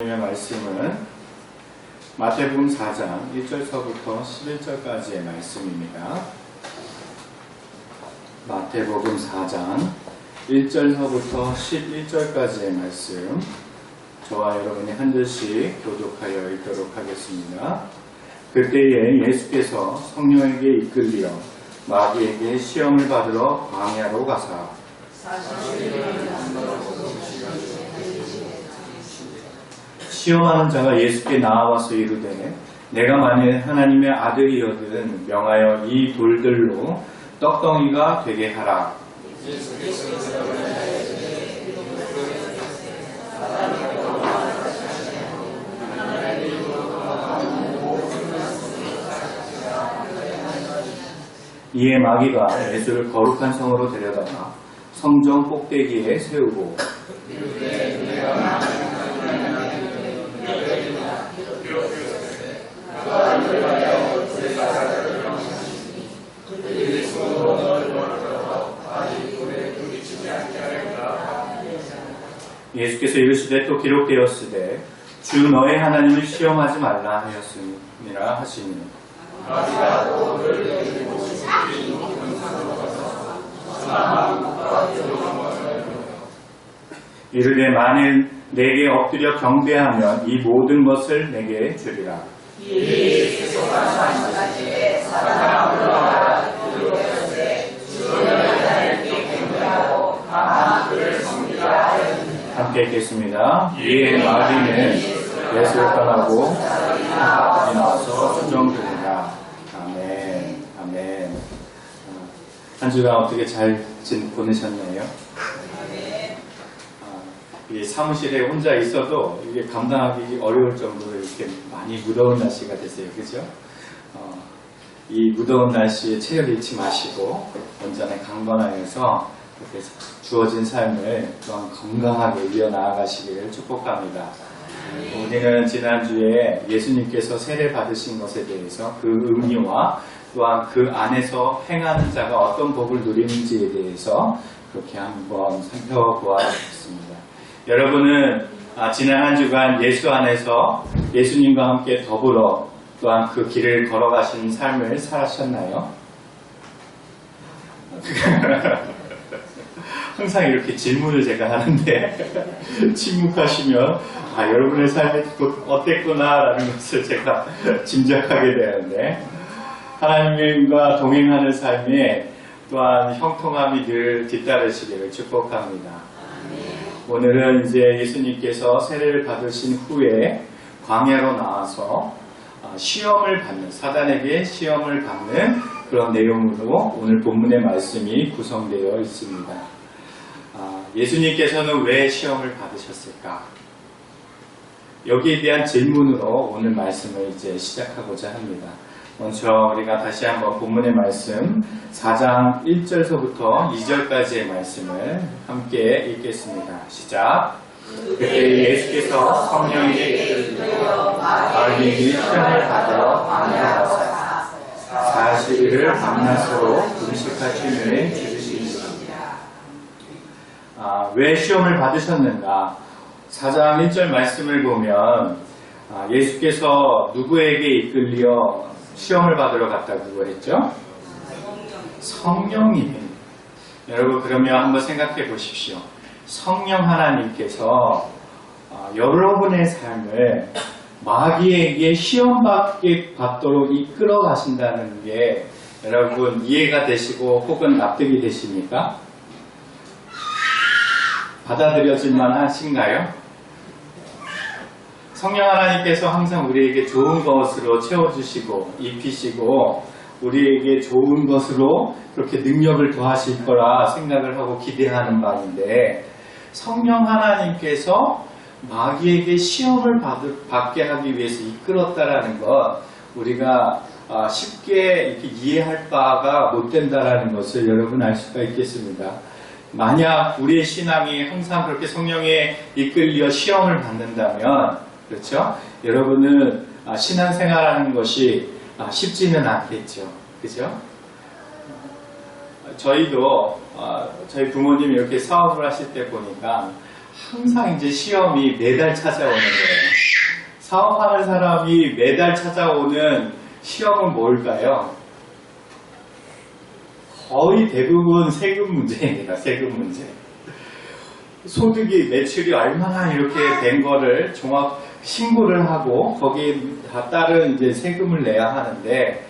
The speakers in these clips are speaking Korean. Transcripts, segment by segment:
하나님의 말씀은 마태복음 4장 1절서부터 11절까지의 말씀입니다. 마태복음 4장 1절서부터 11절까지의 말씀, 저와 여러분이 한 절씩 교독하여 읽도록 하겠습니다. 그때에 예수께서 성령에게 이끌리어 마귀에게 시험을 받으러 광야로 가사 시험하는 자가 예수께 나와서 이르되 내가 만일 하나님의 아들이거든 명하여 이 돌들로 떡덩이가 되게 하라. 이에 마귀가 예수를 거룩한 성으로 데려다가 성전 꼭대기에 세우고 예수께서 이르시되 또 기록되었으되 주 너의 하나님을 시험하지 말라 하였음이라 하시니 이르되 만일 내게 엎드려 경배하면 이 모든 것을 내게 주리라. 함께 읽겠습니다. 이에 마귀는 예수를 떠나고 나와서 순종되리라. 아멘. 아멘. 한 주간 어떻게 잘 보내셨나요? 이 사무실에 혼자 있어도 이게 감당하기 어려울 정도로 이렇게 많이 무더운 날씨가 됐어요. 그죠? 이 무더운 날씨에 체력 잃지 마시고 온전히 강건하여서 이렇게 주어진 삶을 또한 건강하게 이어나가시기를 축복합니다. 우리는 지난주에 예수님께서 세례 받으신 것에 대해서 그 의미와 또한 그 안에서 행하는 자가 어떤 복을 누리는지에 대해서 그렇게 한번 살펴보았습니다. 여러분은 지난 한 주간 예수 안에서 예수님과 함께 더불어 또한 그 길을 걸어가신 삶을 살았셨나요? 항상 이렇게 질문을 제가 하는데 침묵하시면 여러분의 삶이 어땠구나 라는 것을 제가 짐작하게 되는데 하나님과 동행하는 삶에 또한 형통함이 늘 뒤따르시기를 축복합니다. 오늘은 이제 예수님께서 세례를 받으신 후에 광야로 나와서 시험을 받는, 사단에게 시험을 받는 그런 내용으로 오늘 본문의 말씀이 구성되어 있습니다. 예수님께서는 왜 시험을 받으셨을까? 여기에 대한 질문으로 오늘 말씀을 이제 시작하고자 합니다. 먼저 우리가 다시 한번 본문의 말씀 4장 1절서부터 2절까지의 말씀을 함께 읽겠습니다. 시작! 그때 예수께서 성령에게 이끌려 마귀에게 시험을 받으러 광야로 가사 40일을 밤낮으로 금식하심을 주시니라. 왜 시험을 받으셨는가? 4장 1절 말씀을 보면 예수께서 누구에게 이끌려 시험을 받으러 갔다고 했죠? 성령님. 여러분 그러면 한번 생각해 보십시오. 성령 하나님께서 여러분의 삶을 마귀에게 시험받게 받도록 이끌어 가신다는 게 여러분 이해가 되시고 혹은 납득이 되십니까? 받아들여질만 하신가요? 성령 하나님께서 항상 우리에게 좋은 것으로 채워주시고 입히시고 우리에게 좋은 것으로 그렇게 능력을 더하실 거라 생각을 하고 기대하는 바인데 성령 하나님께서 마귀에게 시험을 받게 하기 위해서 이끌었다라는 것 우리가 쉽게 이렇게 이해할 바가 못 된다라는 것을 여러분 알 수가 있겠습니다. 만약 우리의 신앙이 항상 그렇게 성령에 이끌려 시험을 받는다면 그렇죠? 여러분은 신앙생활하는 것이 쉽지는 않겠죠. 그죠? 저희도 저희 부모님이 이렇게 사업을 하실 때 보니까 항상 이제 시험이 매달 찾아오는 거예요. 사업하는 사람이 매달 찾아오는 시험은 뭘까요? 거의 대부분 세금 문제입니다. 세금 문제. 소득이 매출이 얼마나 이렇게 된 거를 종합 신고를 하고 거기에 다 따른 이제 세금을 내야 하는데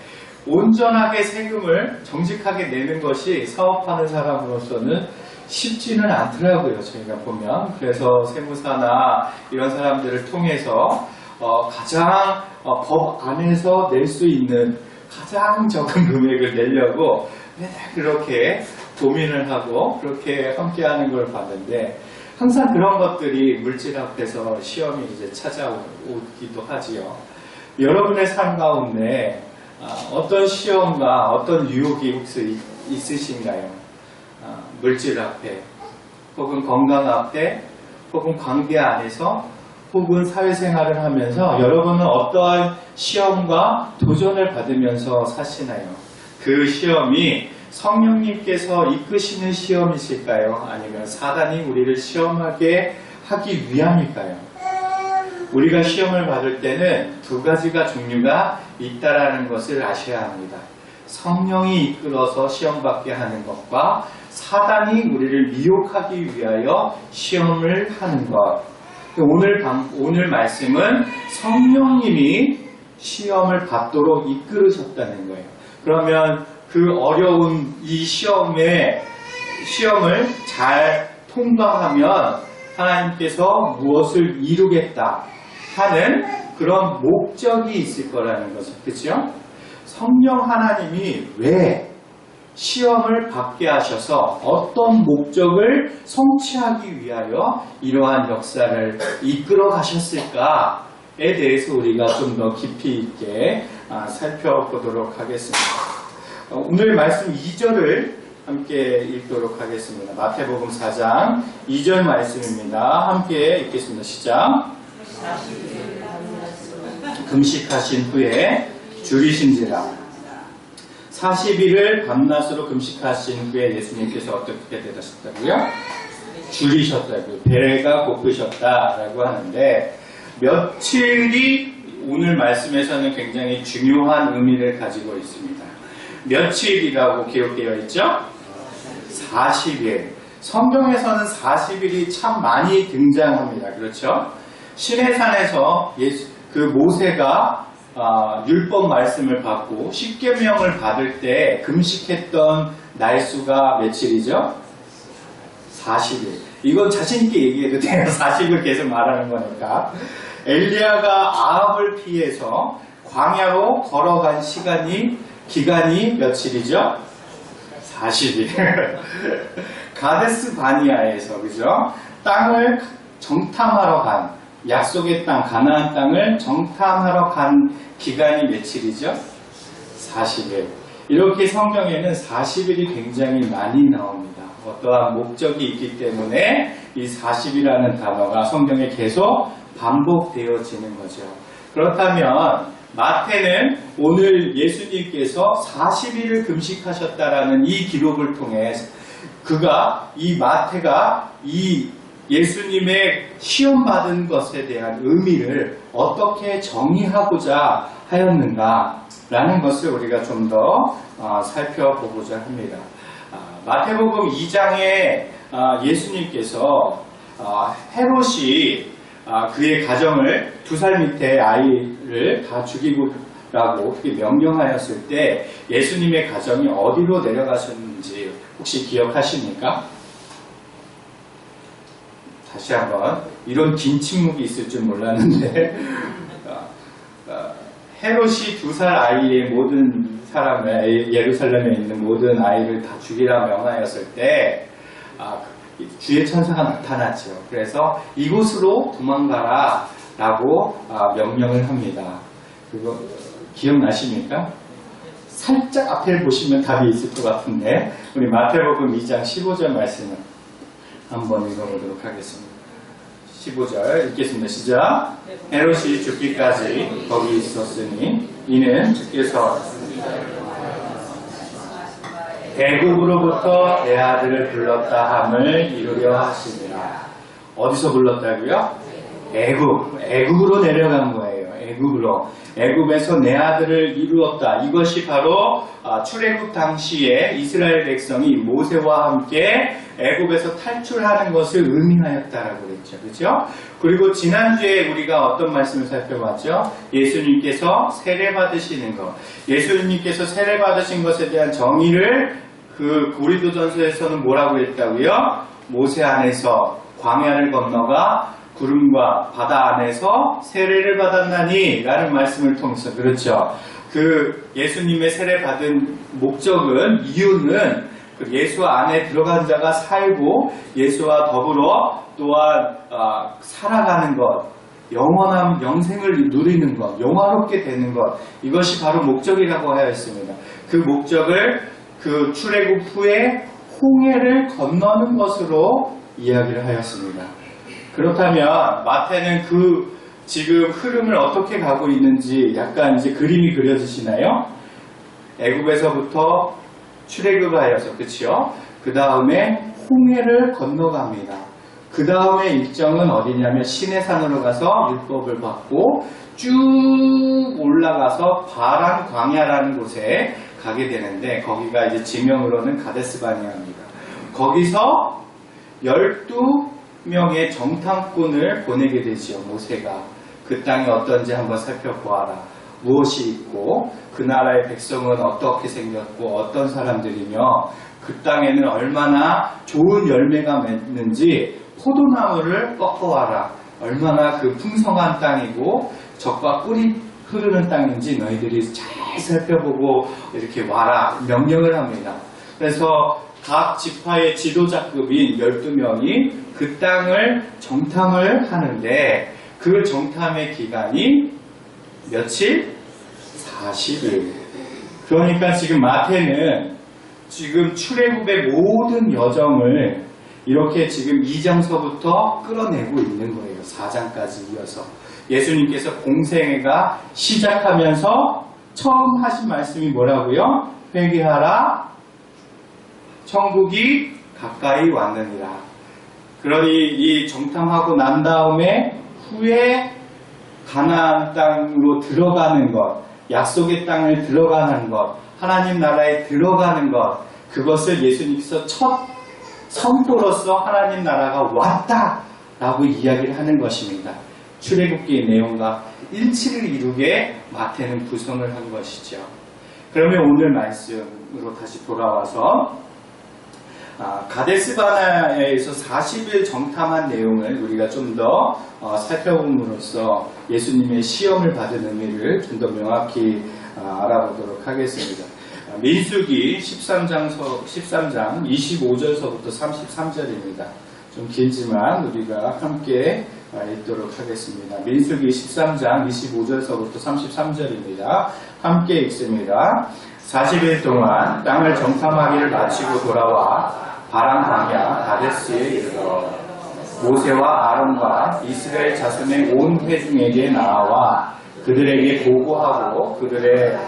온전하게 세금을 정직하게 내는 것이 사업하는 사람으로서는 쉽지는 않더라고요. 저희가 보면. 그래서 세무사나 이런 사람들을 통해서 가장 법 안에서 낼 수 있는 가장 적은 금액을 내려고 맨날 그렇게 고민을 하고 그렇게 함께하는 걸 봤는데 항상 그런 것들이 물질 앞에서 시험이 이제 찾아오기도 하지요. 여러분의 삶 가운데 어떤 시험과 어떤 유혹이 혹시 있으신가요? 물질 앞에, 혹은 건강 앞에, 혹은 관계 안에서, 혹은 사회생활을 하면서 여러분은 어떠한 시험과 도전을 받으면서 사시나요? 그 시험이 성령님께서 이끄시는 시험이실까요? 아니면 사단이 우리를 시험하게 하기 위함일까요? 우리가 시험을 받을 때는 두 가지가 종류가 있다라는 것을 아셔야 합니다. 성령이 이끌어서 시험받게 하는 것과 사단이 우리를 미혹하기 위하여 시험을 하는 것. 오늘 말씀은 성령님이 시험을 받도록 이끌으셨다는 거예요. 그러면 그 어려운 이 시험을 잘 통과하면 하나님께서 무엇을 이루겠다 하는 그런 목적이 있을 거라는 거죠. 그렇죠? 성령 하나님이 왜 시험을 받게 하셔서 어떤 목적을 성취하기 위하여 이러한 역사를 이끌어 가셨을까에 대해서 우리가 좀 더 깊이 있게 살펴보도록 하겠습니다. 오늘 말씀 2절을 함께 읽도록 하겠습니다. 마태복음 4장 2절 말씀입니다. 함께 읽겠습니다. 시작. 금식하신 후에 줄이신지라. 40일을 밤낮으로 금식하신 후에 예수님께서 어떻게 되셨다고요? 줄이셨다고요. 배가 고프셨다라고 하는데 며칠이 오늘 말씀에서는 굉장히 중요한 의미를 가지고 있습니다. 며칠이라고 기록되어 있죠? 40일. 성경에서는 40일이 참 많이 등장합니다. 그렇죠? 시내산에서 모세가 율법 말씀을 받고 십계명을 받을 때 금식했던 날수가 며칠이죠? 40일. 이건 자신있게 얘기해도 돼요. 40을 계속 말하는 거니까. 엘리야가 아합을 피해서 광야로 걸어간 기간이 며칠이죠? 40일. 가데스 바니아에서, 그죠? 땅을 정탐하러 간, 약속의 땅, 가나안 땅을 정탐하러 간 기간이 며칠이죠? 40일. 이렇게 성경에는 40일이 굉장히 많이 나옵니다. 어떠한 목적이 있기 때문에 이 40이라는 단어가 성경에 계속 반복되어지는 거죠. 그렇다면 마태는 오늘 예수님께서 40일을 금식하셨다라는 이 기록을 통해 마태가 이 예수님의 시험받은 것에 대한 의미를 어떻게 정의하고자 하였는가라는 것을 우리가 좀 더 살펴보고자 합니다. 마태복음 2장에 예수님께서 헤롯이 그의 가정을 2살 밑에 아이를 다 죽이고라고 그렇게 명령하였을 때 예수님의 가정이 어디로 내려가셨는지 혹시 기억하십니까? 다시 한번 이런 긴 침묵이 있을 줄 몰랐는데 헤롯이 2살 아이의 모든 사람을 예루살렘에 있는 모든 아이를 다 죽이라 명하였을 때 주의 천사가 나타났죠. 그래서 이곳으로 도망가라 라고 명령을 합니다. 그거 기억나십니까? 살짝 앞에 보시면 답이 있을 것 같은데 우리 마태복음 2장 15절 말씀을 한번 읽어보도록 하겠습니다. 15절 읽겠습니다. 시작. 헤롯이 죽기까지 거기 있었으니 이는 주께서 애굽으로부터 내 아들을 불렀다 함을 이루려 하시니라. 어디서 불렀다고요? 애굽으로 내려간 거예요. 애굽에서 내 아들을 이루었다. 이것이 바로 출애굽 당시에 이스라엘 백성이 모세와 함께 애굽에서 탈출하는 것을 의미하였다라고 그랬죠. 그렇죠? 그리고 지난주에 우리가 어떤 말씀을 살펴봤죠? 예수님께서 세례 받으시는 것. 예수님께서 세례 받으신 것에 대한 정의를 그 고린도전서에서는 뭐라고 했다고요? 모세 안에서 광야를 건너가 구름과 바다 안에서 세례를 받았나니 라는 말씀을 통해서 그렇죠. 그 예수님의 세례 받은 목적은 이유는 그 예수 안에 들어간 자가 살고 예수와 더불어 또한 살아가는 것, 영원한 영생을 누리는 것, 영화롭게 되는 것, 이것이 바로 목적이라고 하였습니다. 그 목적을 그 출애굽 후에 홍해를 건너는 것으로 이야기를 하였습니다. 그렇다면 마태는 그 지금 흐름을 어떻게 가고 있는지 약간 이제 그림이 그려지시나요? 애굽에서부터 출애굽을 하여서, 그치요? 그 다음에 홍해를 건너갑니다. 그 다음에 일정은 어디냐면 시내산으로 가서 율법을 받고 쭉 올라가서 바란 광야라는 곳에 가게 되는데, 거기가 이제 지명으로는 가데스 바네아입니다. 거기서 12명의 정탐꾼을 보내게 되지요. 모세가 그 땅이 어떤지 한번 살펴보아라. 무엇이 있고 그 나라의 백성은 어떻게 생겼고 어떤 사람들이며 그 땅에는 얼마나 좋은 열매가 맺는지 포도나무를 꺾어와라. 얼마나 그 풍성한 땅이고 젖과 꿀이 흐르는 땅인지 너희들이 잘 살펴보고 이렇게 와라 명령을 합니다. 그래서 각 지파의 지도자급인 12명이 그 땅을 정탐을 하는데, 그 정탐의 기간이 며칠? 40일. 그러니까 지금 마태는 지금 출애굽의 모든 여정을 이렇게 지금 2장서부터 끌어내고 있는 거예요. 4장까지 이어서. 예수님께서 공생애가 시작하면서 처음 하신 말씀이 뭐라고요? 회개하라, 천국이 가까이 왔느니라. 그러니 이 정탐하고 난 다음에 후에 가나안 땅으로 들어가는 것, 약속의 땅을 들어가는 것, 하나님 나라에 들어가는 것, 그것을 예수님께서 첫 선포로서 하나님 나라가 왔다라고 이야기를 하는 것입니다. 출애굽기의 내용과 일치를 이루게 마태는 구성을 한 것이죠. 그러면 오늘 말씀으로 다시 돌아와서 가데스 바네아에서 40일 정탐한 내용을 우리가 좀 더 살펴봄으로써 예수님의 시험을 받은 의미를 좀 더 명확히 알아보도록 하겠습니다. 민수기 13장 25절서부터 33절입니다. 좀 길지만 우리가 함께 읽도록 하겠습니다. 민수기 13장 25절서부터 33절입니다. 함께 읽습니다. 40일 동안 땅을 정탐하기를 마치고 돌아와 바란 광야 가데스에 이르러 모세와 아론과 이스라엘 자손의 온 회중에게 나와 그들에게 보고하고 그들의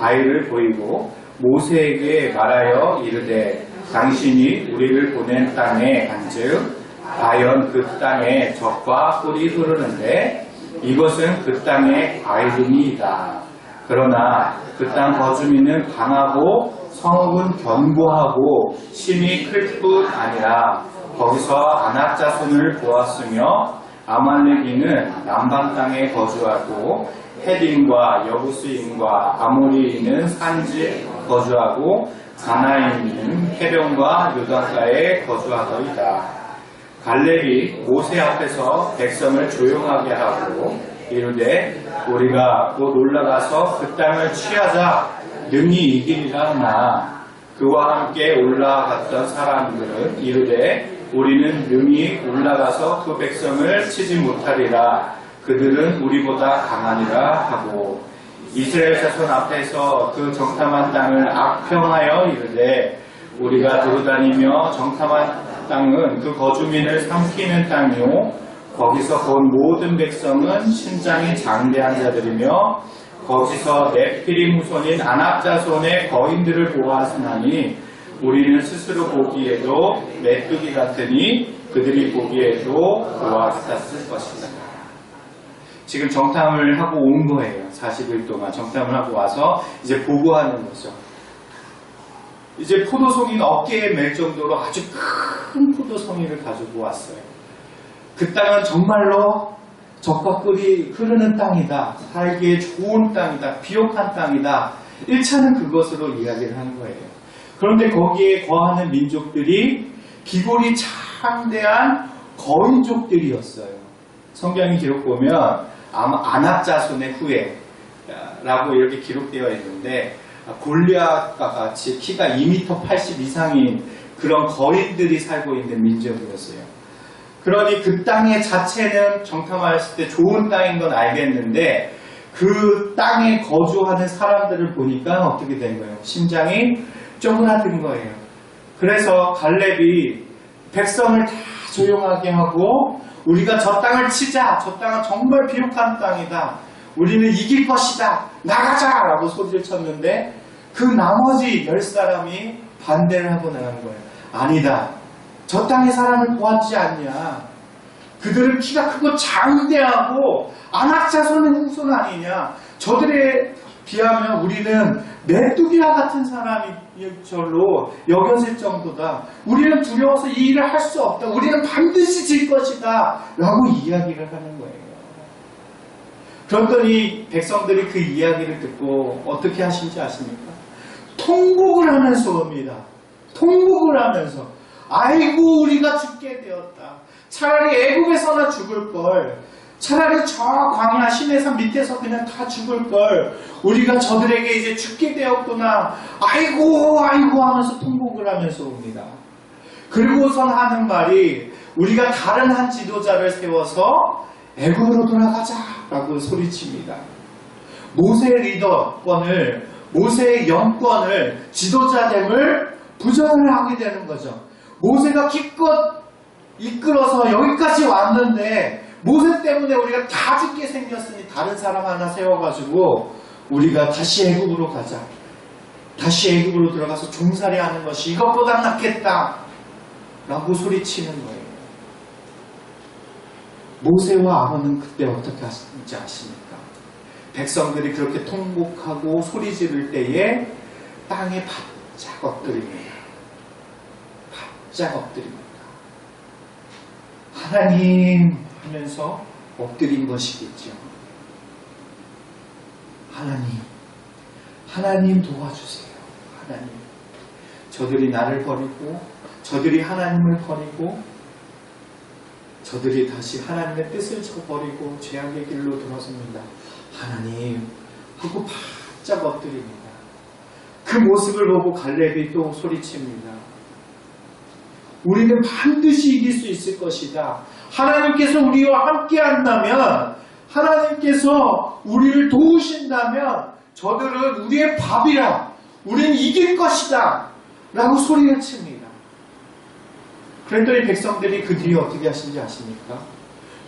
바위를 보이고 모세에게 말하여 이르되 당신이 우리를 보낸 땅에 간즉 과연 그 땅에 젖과 꿀이 흐르는데 이것은 그 땅의 과일이니이다. 그러나 그 땅 거주민은 강하고 성읍은 견고하고 심이 클 뿐 아니라 거기서 아낙 자손을 보았으며 아말렉인은 남방 땅에 거주하고 헤딘과 여부스인과 아모리인은 산지에 거주하고 가나인은 해변과 요단가에 거주하더이다. 갈렙이 모세 앞에서 백성을 조용하게 하고 이르되 우리가 곧 올라가서 그 땅을 취하자 능히 이기리라 하나 그와 함께 올라갔던 사람들은 이르되 우리는 능히 올라가서 그 백성을 치지 못하리라. 그들은 우리보다 강하니라 하고 이스라엘 자손 앞에서 그 정탐한 땅을 악평하여 이르되 우리가 돌아다니며 정탐한 땅은 그 거주민을 삼키는 땅이요 거기서 본 모든 백성은 신장이 장대한 자들이며 거기서 네피림 후손인 아낙 자손의 거인들을 보았으나니 우리는 스스로 보기에도 메뚜기 같으니 그들이 보기에도 그와 같았을 것이다. 지금 정탐을 하고 온 거예요. 40일 동안 정탐을 하고 와서 이제 보고하는 거죠. 이제 포도송이가 어깨에 맬 정도로 아주 큰 포도송이를 가지고 왔어요. 그 땅은 정말로 젖과 꿀이 흐르는 땅이다. 살기에 좋은 땅이다. 비옥한 땅이다. 1차는 그것으로 이야기를 하는 거예요. 그런데 거기에 거하는 민족들이 기골이 창대한 거인족들이었어요. 성경이 기록 보면 아마 아낙 자손의 후예라고 이렇게 기록되어 있는데 골리앗과 같이 키가 2m 80 이상인 그런 거인들이 살고 있는 민족이었어요. 그러니 그 땅의 자체는 정탐했을 때 좋은 땅인 건 알겠는데 그 땅에 거주하는 사람들을 보니까 어떻게 된 거예요? 심장이 쪼그라든 거예요. 그래서 갈렙이 백성을 다 조용하게 하고 우리가 저 땅을 치자. 저 땅은 정말 비옥한 땅이다. 우리는 이길 것이다. 나가자! 라고 소리를 쳤는데 그 나머지 10사람이 반대를 하고 나간 거예요. 아니다. 저 땅의 사람을 보았지 않냐. 그들은 키가 크고 장대하고 아낙 자손의 후손 아니냐. 저들에 비하면 우리는 메뚜기와 같은 사람이절로 여겨질 정도다. 우리는 두려워서 이 일을 할 수 없다. 우리는 반드시 질 것이다. 라고 이야기를 하는 거예요. 그랬더니 백성들이 그 이야기를 듣고 어떻게 하신지 아십니까? 통곡을 하면서 옵니다. 통곡을 하면서 아이고 우리가 죽게 되었다. 차라리 애국에서나 죽을 걸. 차라리 저 광야 시내산 밑에서 그냥 다 죽을 걸. 우리가 저들에게 이제 죽게 되었구나. 아이고 아이고 하면서 통곡을 하면서 옵니다. 그리고선 하는 말이 우리가 다른 한 지도자를 세워서 애국으로 돌아가자 라고 소리칩니다. 모세의 리더권을, 모세의 영권을, 지도자됨을 부정을 하게 되는 거죠. 모세가 기껏 이끌어서 여기까지 왔는데 모세 때문에 우리가 다 죽게 생겼으니 다른 사람 하나 세워가지고 우리가 다시 애국으로 가자. 다시 애국으로 들어가서 종살이 하는 것이 이것보다 낫겠다 라고 소리치는 거예요. 모세와 아론은 그때 어떻게 하셨는지 아십니까? 백성들이 그렇게 통곡하고 소리 지를 때에 땅에 바짝 엎드립니다. 바짝 엎드립니다. 하나님 하면서 엎드린 것이겠죠. 하나님 도와주세요. 하나님, 저들이 나를 버리고 저들이 하나님을 버리고 저들이 다시 하나님의 뜻을 저버리고 죄악의 길로 돌아섭니다. 하나님 하고 바짝 엎드립니다. 그 모습을 보고 갈렙이 또 소리칩니다. 우리는 반드시 이길 수 있을 것이다. 하나님께서 우리와 함께 한다면, 하나님께서 우리를 도우신다면 저들은 우리의 밥이라, 우리는 이길 것이다 라고 소리를 칩니다. 그랬더니 백성들이 그 뒤에 어떻게 하신지 아십니까?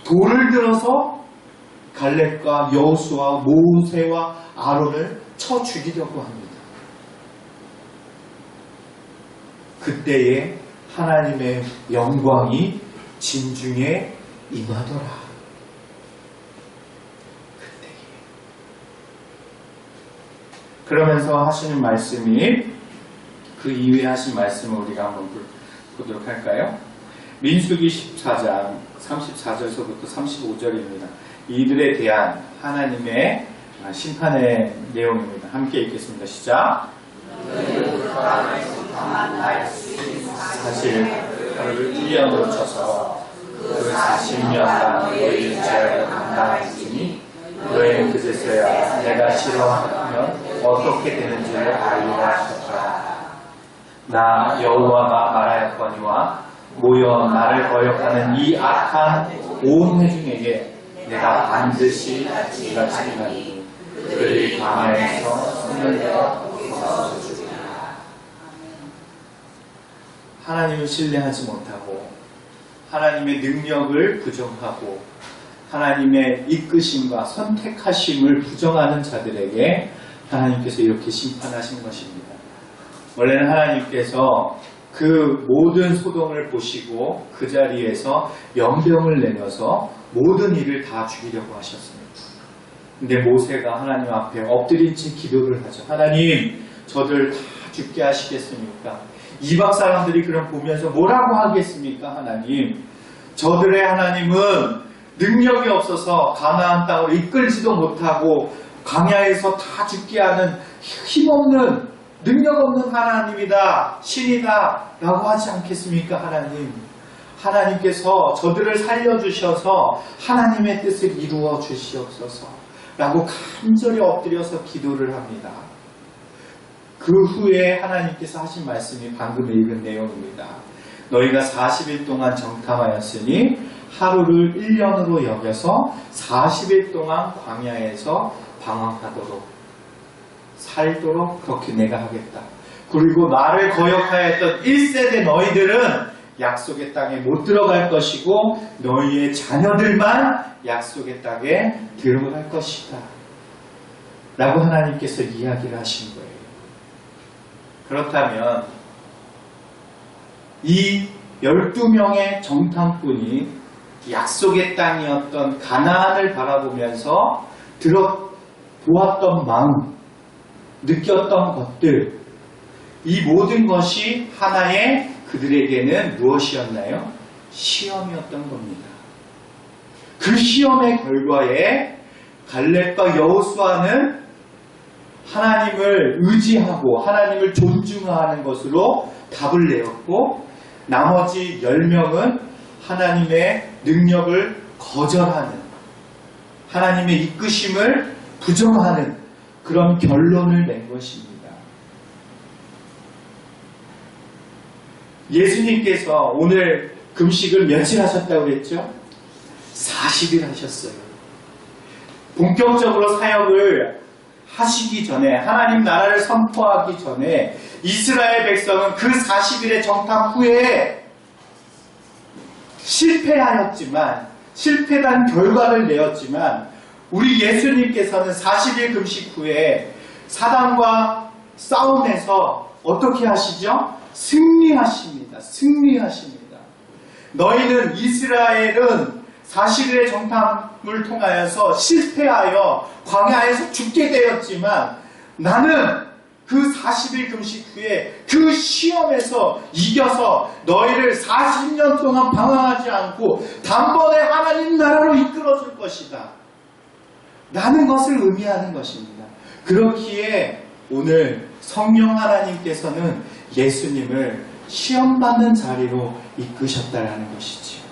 돌을 들어서 갈렙과 여호수아, 모세와 아론을 쳐 죽이려고 합니다. 그때에 하나님의 영광이 진중에 임하더라. 그때에. 그러면서 하시는 말씀이 그 이후에 하신 말씀을 우리가 한번 보도록 할까요? 민수기 14장 34절서부터 35절입니다. 이들에 대한 하나님의 심판의 내용입니다. 함께 읽겠습니다. 시작. 사실 그를 1년으로 쳐서 그 40년간 너희의 죄악을 감당하였으니 너희는 그제서야 내가 싫어하면 어떻게 되는지를 알리라 하셨다. 나 여호와가 말하였거니와 모여 나를 거역하는 이 악한 온 회중에게 내가 반드시 네가 책임하리니 그들이 광야에서 손을 내어 벗어주리라. 하나님을 신뢰하지 못하고 하나님의 능력을 부정하고 하나님의 이끄심과 선택하심을 부정하는 자들에게 하나님께서 이렇게 심판하신 것입니다. 원래는 하나님께서 그 모든 소동을 보시고 그 자리에서 연병을 내려서 모든 일을 다 죽이려고 하셨습니다. 근데 모세가 하나님 앞에 엎드린 채 기도를 하죠. 하나님, 저들 다 죽게 하시겠습니까? 이방 사람들이 그럼 보면서 뭐라고 하겠습니까? 하나님, 저들의 하나님은 능력이 없어서 가나안 땅으로 이끌지도 못하고 광야에서 다 죽게 하는 힘없는 능력 없는 하나님이다, 신이다 라고 하지 않겠습니까? 하나님, 하나님께서 저들을 살려주셔서 하나님의 뜻을 이루어 주시옵소서 라고 간절히 엎드려서 기도를 합니다. 그 후에 하나님께서 하신 말씀이 방금 읽은 내용입니다. 너희가 40일 동안 정탐하였으니 하루를 1년으로 여겨서 40일 동안 광야에서 방황하도록 살도록 그렇게 내가 하겠다. 그리고 나를 거역하였던 1세대 너희들은 약속의 땅에 못 들어갈 것이고 너희의 자녀들만 약속의 땅에 들어갈 것이다 라고 하나님께서 이야기를 하신 거예요. 그렇다면 이 12명의 정탐꾼이 약속의 땅이었던 가나안을 바라보면서 보았던 마음, 느꼈던 것들, 이 모든 것이 하나의 그들에게는 무엇이었나요? 시험이었던 겁니다. 그 시험의 결과에 갈렙과 여호수아는 하나님을 의지하고 하나님을 존중하는 것으로 답을 내었고, 나머지 10명은 하나님의 능력을 거절하는, 하나님의 이끄심을 부정하는 그런 결론을 낸 것입니다. 예수님께서 오늘 금식을 며칠 하셨다고 그랬죠? 40일 하셨어요. 본격적으로 사역을 하시기 전에, 하나님 나라를 선포하기 전에 이스라엘 백성은 그 40일의 정탐 후에 실패한 결과를 내었지만, 우리 예수님께서는 40일 금식 후에 사단과 싸움에서 어떻게 하시죠? 승리하십니다. 너희는, 이스라엘은 40일의 정탐을 통하여서 실패하여 광야에서 죽게 되었지만, 나는 그 40일 금식 후에 그 시험에서 이겨서 너희를 40년 동안 방황하지 않고 단번에 하나님 나라로 이끌어줄 것이다 라는 것을 의미하는 것입니다. 그렇기에 오늘 성령 하나님께서는 예수님을 시험받는 자리로 이끄셨다라는 것이지요.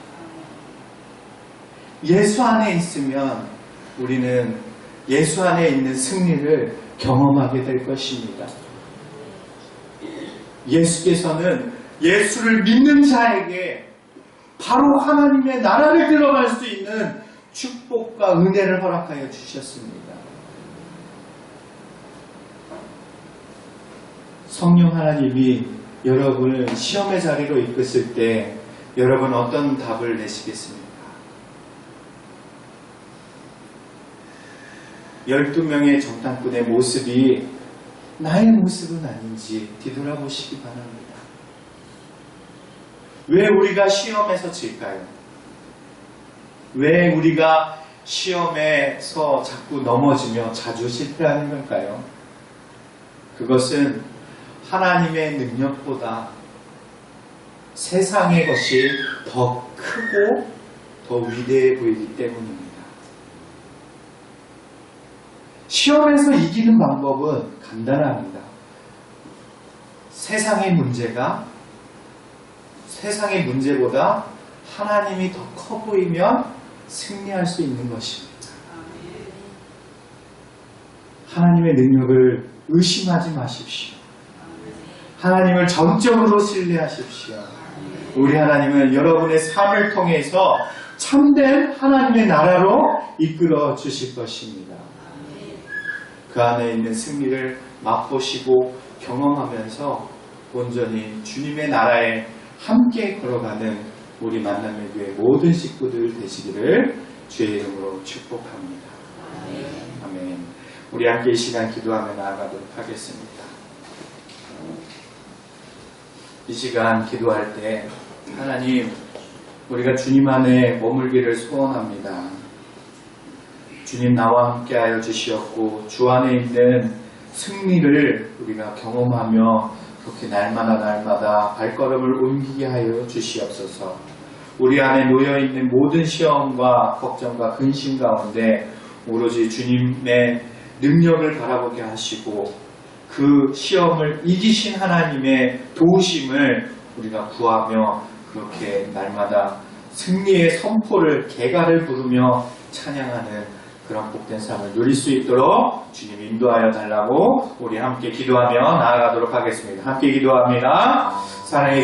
예수 안에 있으면 우리는 예수 안에 있는 승리를 경험하게 될 것입니다. 예수께서는 예수를 믿는 자에게 바로 하나님의 나라를 들어갈 수 있는 축복과 은혜를 허락하여 주셨습니다. 성령 하나님이 여러분을 시험의 자리로 이끌었을 때 여러분 어떤 답을 내시겠습니까? 12명의 정탐꾼의 모습이 나의 모습은 아닌지 뒤돌아보시기 바랍니다. 왜 우리가 시험에서 질까요? 왜 우리가 시험에서 자꾸 넘어지며 자주 실패하는 걸까요? 그것은 하나님의 능력보다 세상의 것이 더 크고 더 위대해 보이기 때문입니다. 시험에서 이기는 방법은 간단합니다. 세상의 문제보다 하나님이 더 커 보이면 승리할 수 있는 것입니다. 하나님의 능력을 의심하지 마십시오. 하나님을 전적으로 신뢰하십시오. 우리 하나님은 여러분의 삶을 통해서 참된 하나님의 나라로 이끌어 주실 것입니다. 그 안에 있는 승리를 맛보시고 경험하면서 온전히 주님의 나라에 함께 걸어가는 우리 만남의 교회 모든 식구들 되시기를 주의 이름으로 축복합니다. 아멘. 우리 함께 이 시간 기도하며 나아가도록 하겠습니다. 이 시간 기도할 때 하나님, 우리가 주님 안에 머물기를 소원합니다. 주님 나와 함께하여 주시었고 주 안에 있는 승리를 우리가 경험하며 그렇게 날마다 발걸음을 옮기게 하여 주시옵소서. 우리 안에 놓여있는 모든 시험과 걱정과 근심 가운데 오로지 주님의 능력을 바라보게 하시고 그 시험을 이기신 하나님의 도우심을 우리가 구하며 그렇게 날마다 승리의 선포를 개가를 부르며 찬양하는 그런 복된 삶을 누릴 수 있도록 주님 인도하여 달라고 우리 함께 기도하며 나아가도록 하겠습니다. 함께 기도합니다. 사랑해